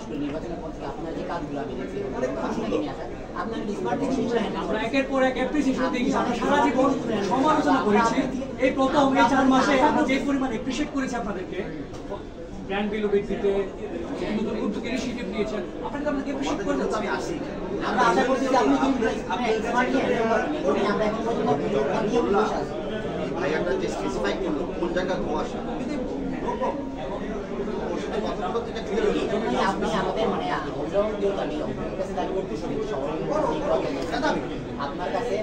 করে নির্বাচনের পর থেকে আপনার যে কাজগুলো আমি দেখছি অনেক আপনাকে নিয়ে আসা আপনার স্মার্ট থেকে শুরু করেন আমরা একের পর এক অ্যাপ্রিসিয়েশন দেখি আমরা সারা জীবন সমালোচনা করেছি এই প্রথম এই 4 মাসে আমরা যে পরিমাণ অ্যাপ্রিসিয়েট করেছি আপনাদেরকে ব্র্যান্ড ভ্যালু বৃদ্ধিতে নতুন উদ্যোগ ইনিশিয়েটিভ নিয়েছেন আপনাকে আপনাকে অ্যাপ্রিসিয়েট করে যাচ্ছি আমি আসি আমরা আশা করছি যে আপনি আপনি স্মার্ট নিয়ে আমরা এখন পর্যন্ত ভিডিও নিয়ে বসে আছি ভাই একটা যে স্পেসিফাই করলো কোন জায়গা ধোঁয়াশা আপনি আমাদের মানে আপনার কাছে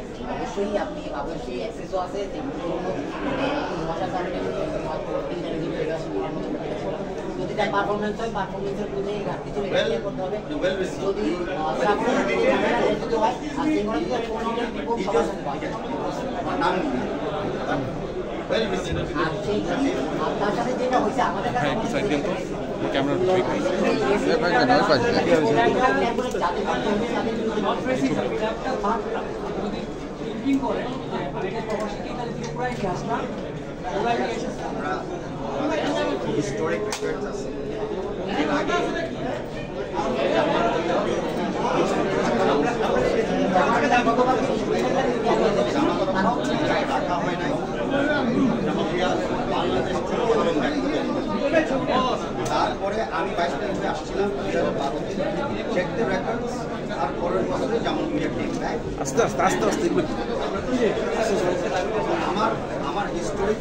অবশ্যই অ্যাক্সেসও আছে ভাষার কারণে যদি তার পারফরমেন্স হয় পারফরমেন্সের প্রতি ঘাটতি চলে করতে হবে যদি হ্যাঁ একটু সাইড দেন তো ক্যামেরা হিস্টোরিক রেকর্ডস আছে তারপরে আমি 22 তারিখে আসছিলাম 2012-তে চেক দ্য রেকর্ডস আর পরের বছরে যেমন আস্তে আস্তে আস্তে আস্তে আমার হিস্টোরিক